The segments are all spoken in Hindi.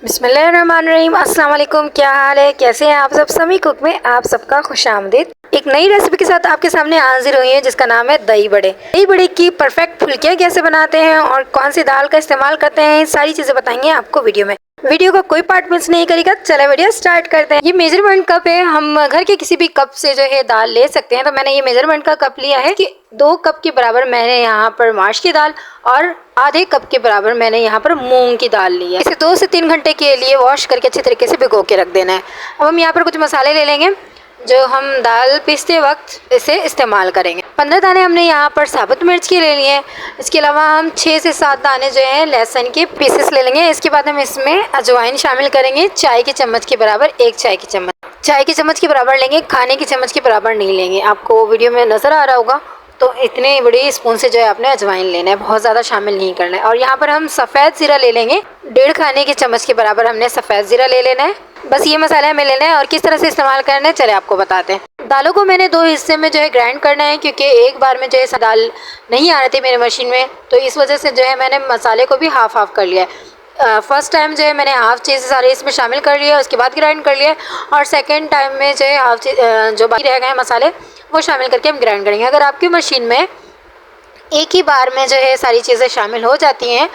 बिस्मिल्लाहिर्रहमानिर्रहीम। अस्सलाम वालेकुम। क्या हाल है, कैसे हैं आप सब? समी कुक में आप सबका खुशामदीद। एक नई रेसिपी के साथ आपके सामने हाजिर हुई है जिसका नाम है दही बड़े। दही बड़े की परफेक्ट फुल्कियाँ कैसे बनाते हैं और कौन सी दाल का इस्तेमाल करते हैं, सारी चीज़ें बताएंगे आपको वीडियो में। वीडियो का कोई पार्ट मिस नहीं करेगा। चले वीडियो स्टार्ट करते हैं। ये मेजरमेंट कप है, हम घर के किसी भी कप से जो है दाल ले सकते हैं। तो मैंने ये मेजरमेंट का कप लिया है कि 2 कप के बराबर मैंने यहाँ पर माश की दाल और आधे कप के बराबर मैंने यहाँ पर मूंग की दाल ली है। इसे 2 से 3 घंटे के लिए वॉश करके अच्छे तरीके से भिगो के रख देना है। अब हम यहाँ पर कुछ मसाले ले लेंगे जो हम दाल पीसते वक्त इसे इस्तेमाल करेंगे। 15 दाने हमने यहाँ पर साबुत मिर्च के ले लिए हैं। इसके अलावा हम 6 से 7 दाने जो हैं लहसुन के पीसेस ले लेंगे। इसके बाद हम इसमें अजवाइन शामिल करेंगे, चाय के चम्मच के बराबर, 1 चाय की चम्मच। चाय के चम्मच के बराबर लेंगे, खाने की चम्मच के बराबर नहीं लेंगे। आपको वीडियो में नज़र आ रहा होगा। तो इतने बड़ी स्पून से जो है आपने अजवाइन लेना है, बहुत ज़्यादा शामिल नहीं करना है। और यहाँ पर हम सफ़ेद ज़ीरा ले लेंगे, 1.5 खाने की चम्मच के बराबर हमने सफ़ेद ज़ीरा ले लेना है। बस ये मसाला हमें लेना है। और किस तरह से इस्तेमाल करना है चले आपको बताते हैं। दालों को मैंने 2 हिस्से में जो है ग्राइंड करना है, क्योंकि एक बार में जो है दाल नहीं आ रही थी मेरी मशीन में, तो इस वजह से जो है मैंने मसाले को भी हाफ हाफ कर लिया है। फर्स्ट टाइम जो है मैंने हाफ चीज़ सारे इसमें शामिल कर लिया, उसके बाद ग्राइंड कर लिया। और सेकेंड टाइम में जो है हाफ चीज़ जो बाकी रह गए मसाले वो शामिल करके हम ग्राइंड करेंगे। अगर आपकी मशीन में एक ही बार में जो है सारी चीज़ें शामिल हो जाती हैं,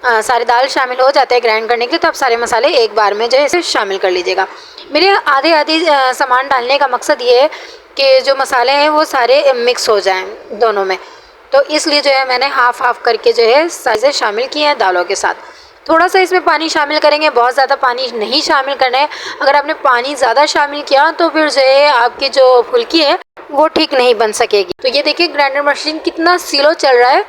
सारे दाल शामिल हो जाते हैं ग्राइंड करने के लिए, तो आप सारे मसाले एक बार में जो है इसे शामिल कर लीजिएगा। मेरे आधे आधे सामान डालने का मकसद ये है कि जो मसाले हैं वो सारे मिक्स हो जाएं दोनों में। तो इसलिए जो है मैंने हाफ हाफ करके जो है साइज़ें शामिल किए हैं दालों के साथ। थोड़ा सा इसमें पानी शामिल करेंगे, बहुत ज़्यादा पानी नहीं शामिल करना है। अगर आपने पानी ज़्यादा शामिल किया तो फिर जो है आपकी जो फुल्की है वो ठीक नहीं बन सकेगी। तो ये देखिए ग्राइंडर मशीन कितना स्लो चल रहा है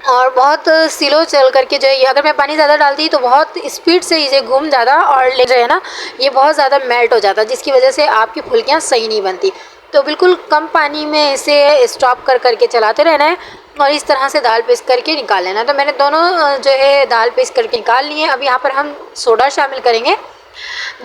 और बहुत स्लो चल करके जो है, अगर मैं पानी ज़्यादा डालती तो बहुत स्पीड से इसे घूम जाता और जो है ना ये बहुत ज़्यादा मेल्ट हो जाता, जिसकी वजह से आपकी फुल्कियाँ सही नहीं बनती। तो बिल्कुल कम पानी में इसे स्टॉप कर करके चलाते रहना है और इस तरह से दाल पीस करके निकाल लेना है। तो मैंने दोनों जो है दाल पीस करके निकाल लिए हैं। अब यहाँ पर हम सोडा शामिल करेंगे,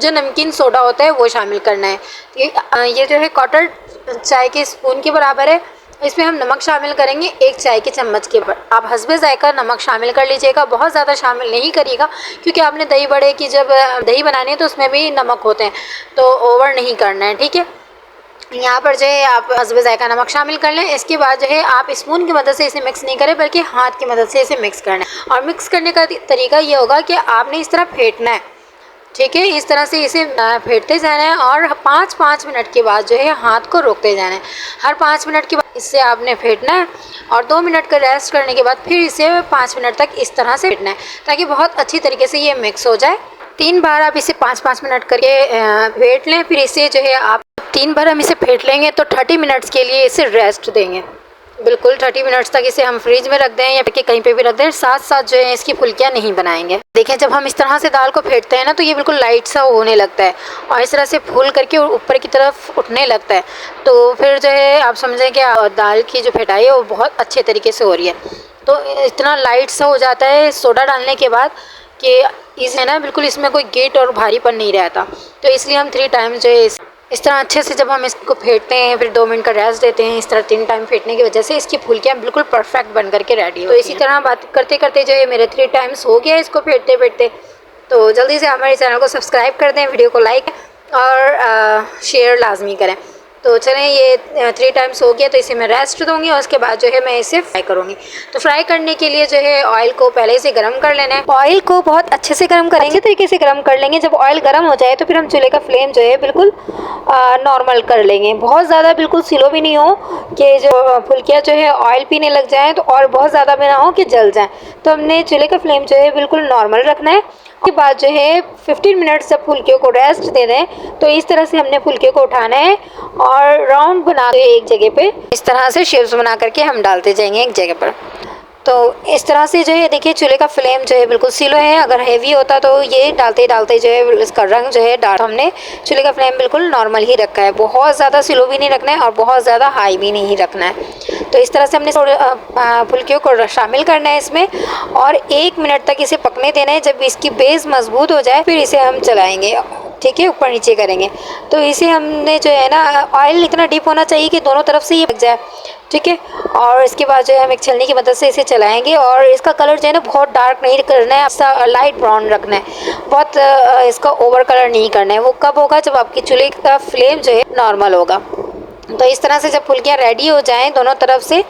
जो नमकीन सोडा होता है वो शामिल करना है। ये जो है 1/4 चाय के स्पून के बराबर है। इसमें हम नमक शामिल करेंगे, 1 चाय के चम्मच के पर। आप हस्बे ज़ायका नमक शामिल कर लीजिएगा, बहुत ज़्यादा शामिल नहीं करिएगा, क्योंकि आपने दही बड़े की जब दही बनानी है तो उसमें भी नमक होते हैं, तो ओवर नहीं करना है, ठीक है। यहाँ पर जो है आप हस्बे ज़ायका नमक शामिल कर लें। इसके बाद जो है आप स्पून की मदद से इसे मिक्स नहीं करें, बल्कि हाथ की मदद से इसे मिक्स करना है। और मिक्स करने का तरीका ये होगा कि आपने इस तरह फेंटना है, ठीक है। इस तरह से इसे फेंटते जाना है और 5-5 मिनट के बाद जो है हाथ को रोकते जाना है। हर 5 मिनट के बाद इससे आपने फेंटना है और 2 मिनट का रेस्ट करने के बाद फिर इसे 5 मिनट तक इस तरह से फेंटना है, ताकि बहुत अच्छी तरीके से ये मिक्स हो जाए। 3 बार आप इसे 5-5 मिनट करके फेंट लें। फिर इसे जो है आप 3 बार हम इसे फेंट लेंगे तो 30 मिनट्स के लिए इसे रेस्ट देंगे। बिल्कुल 30 मिनट्स तक इसे हम फ्रिज में रख दें या फिर कहीं पे भी रख दें। साथ साथ जो है इसकी फुल्कियाँ नहीं बनाएंगे। देखें जब हम इस तरह से दाल को फेंटते हैं ना, तो ये बिल्कुल लाइट सा होने लगता है और इस तरह से फूल करके ऊपर की तरफ उठने लगता है। तो फिर जो है आप समझें कि दाल की जो फेंटाई है वो बहुत अच्छे तरीके से हो रही है। तो इतना लाइट सा हो जाता है सोडा डालने के बाद कि इसे ना बिल्कुल इसमें कोई गेट और भारीपन नहीं रहता। तो इसलिए हम 3 टाइम जो है इस तरह अच्छे से जब हम इसको फेंटते हैं, फिर 2 मिनट का रेस्ट देते हैं, इस तरह 3 टाइम फेंटने की वजह से इसकी फुल्कियाँ बिल्कुल परफेक्ट बन करके रेडी हो। तो इसी तरह बात करते करते जो है मेरे 3 टाइम्स हो गया इसको फेंटते फेंटते। तो जल्दी से हमारे चैनल को सब्सक्राइब कर दें, वीडियो को लाइक और शेयर लाजमी करें। तो चलें ये 3 टाइम्स हो गया, तो इसे मैं रेस्ट दूंगी और उसके बाद जो है मैं इसे फ्राई करूंगी। तो फ्राई करने के लिए जो है ऑयल को पहले से गर्म कर लेना है। ऑयल को बहुत अच्छे से गर्म करेंगे, अच्छे तरीके से गर्म कर लेंगे। जब ऑयल गर्म हो जाए तो फिर हम चूल्हे का फ्लेम जो है बिल्कुल नॉर्मल कर लेंगे। बहुत ज़्यादा बिल्कुल स्लो भी नहीं हो कि जो फुल्कियाँ जो है ऑयल पीने लग जाएँ, तो और बहुत ज़्यादा भी ना हो कि जल जाएँ। तो हमने चूल्हे का फ्लेम जो है बिल्कुल नॉर्मल रखना है। उसके बाद जो है 15 मिनट जब फुल्कियों को रेस्ट दे दें, तो इस तरह से हमने फुल्के को उठाना है और राउंड बना के एक जगह पे इस तरह से शेप्स बना करके हम डालते जाएंगे एक जगह पर। तो इस तरह से जो है देखिए चूल्हे का फ्लेम जो है बिल्कुल स्लो है। अगर हैवी होता तो ये डालते डालते जो है इसका रंग जो है डार्क। हमने चूल्हे का फ्लेम बिल्कुल नॉर्मल ही रखा है, बहुत ज़्यादा स्लो भी नहीं रखना है और बहुत ज़्यादा हाई भी नहीं रखना है। तो इस तरह से हमने फुल्कियों को शामिल करना है इसमें और 1 मिनट तक इसे पकने देना है। जब इसकी बेस मजबूत हो जाए फिर इसे हम चलाएँगे, ठीक है, ऊपर नीचे करेंगे। तो इसे हमने जो है ना ऑयल इतना डीप होना चाहिए कि दोनों तरफ से ये पक जाए, ठीक है। और इसके बाद जो है हम एक छलनी की मदद से इसे चलाएंगे और इसका कलर जो है ना बहुत डार्क नहीं करना है, ऐसा लाइट ब्राउन रखना है, बहुत इसका ओवर कलर नहीं करना है। वो कब होगा, जब आपकी चूल्हे का फ्लेम जो है नॉर्मल होगा। तो इस तरह से जब फुल्कियाँ रेडी हो जाएं दोनों तरफ से,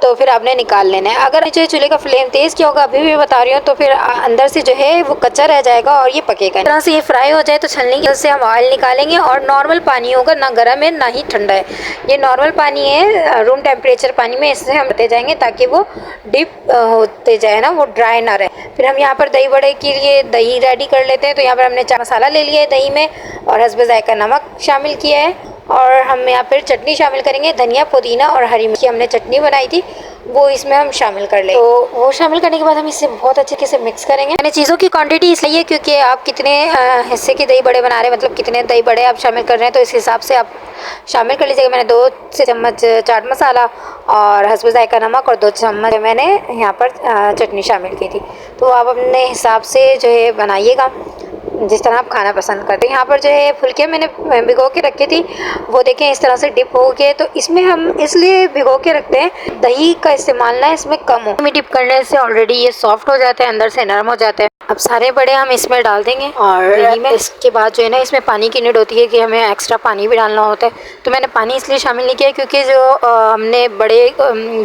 तो फिर आपने निकाल लेना है। अगर जो चूल्हे का फ्लेम तेज़ किया होगा, अभी भी बता रही हूँ, तो फिर अंदर से जो है वो कच्चा रह जाएगा और ये पकेगा। इस तरह से ये फ्राई हो जाए तो छलनी की से हम ऑयल निकालेंगे और नॉर्मल पानी होगा, ना गर्म है ना ही ठंडा है, ये नॉर्मल पानी है, रूम टेम्परेचर पानी में इससे हम करते जाएंगे ताकि वो डिप होते जाए ना, वो ड्राई ना रहे। फिर हम यहाँ पर दही बड़े के लिए दही रेडी कर लेते हैं। तो यहाँ पर हमने चाट मसाला ले लिया है दही में और हस्बे जायका नमक शामिल किया है और हम यहाँ पर चटनी शामिल करेंगे, धनिया पुदीना और हरी मिर्च की हमने चटनी बनाई थी वो इसमें हम शामिल कर लेंगे। तो वो शामिल करने के बाद हम इसे बहुत अच्छे से मिक्स करेंगे। मैंने चीज़ों की क्वांटिटी इसलिए है क्योंकि आप कितने हिस्से के दही बड़े बना रहे हैं, मतलब कितने दही बड़े आप शामिल कर रहे हैं, तो इस हिसाब से आप शामिल कर लीजिएगा। मैंने 2 चम्मच चाट मसाला और हस्बे जायका नमक और 2 चम्मच मैंने यहाँ पर चटनी शामिल की थी। तो आप अपने हिसाब से जो है बनाइएगा जिस तरह आप खाना पसंद करते हैं। यहाँ पर जो है फुल्के मैंने भिगो के रखी थी, वो देखें इस तरह से डिप हो गए। तो इसमें हम इसलिए भिगो के रखते हैं, दही का इस्तेमाल ना इसमें कम हो, में डिप करने से ऑलरेडी ये सॉफ्ट हो जाते हैं, अंदर से नरम हो जाते हैं। अब सारे बड़े हम इसमें डाल देंगे और दही में। इसके बाद जो है ना इसमें पानी की नीड होती है कि हमें एक्स्ट्रा पानी भी डालना होता है। तो मैंने पानी इसलिए शामिल नहीं किया क्योंकि जो हमने बड़े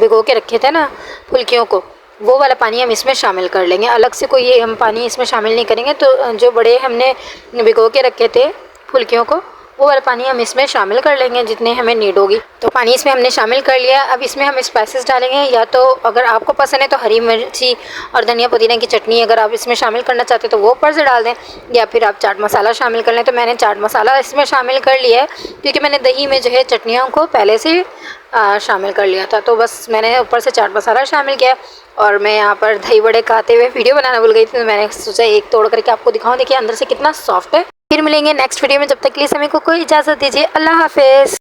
भिगो के रखे थे ना फुल्कियों को, वो वाला पानी हम इसमें शामिल कर लेंगे। अलग से कोई ये हम पानी इसमें शामिल नहीं करेंगे। तो जो बड़े हमने भिगो के रखे थे फुल्कियों को, वो वाला पानी हम इसमें शामिल कर लेंगे जितने हमें नीड होगी। तो पानी इसमें हमने शामिल कर लिया। अब इसमें हम स्पाइसेस डालेंगे, या तो अगर आपको पसंद है तो हरी मिर्ची और धनिया पुदीना की चटनी अगर आप इसमें शामिल करना चाहते हैं तो वो ऊपर से डाल दें, या फिर आप चाट मसाला शामिल कर लें। तो मैंने चाट मसाला इसमें शामिल कर लिया है क्योंकि मैंने दही में जो है चटनियों को पहले से शामिल कर लिया था। तो बस मैंने ऊपर से चाट मसाला शामिल किया और मैं यहाँ पर दही बड़े खाते हुए वीडियो बनाना भूल गई थी, तो मैंने सोचा एक तोड़ करके आपको दिखाऊं। देखिए अंदर से कितना सॉफ्ट है। फिर मिलेंगे नेक्स्ट वीडियो में, जब तक के लिए सभी को कोई इजाज़त दीजिए। अल्लाह हाफिज़।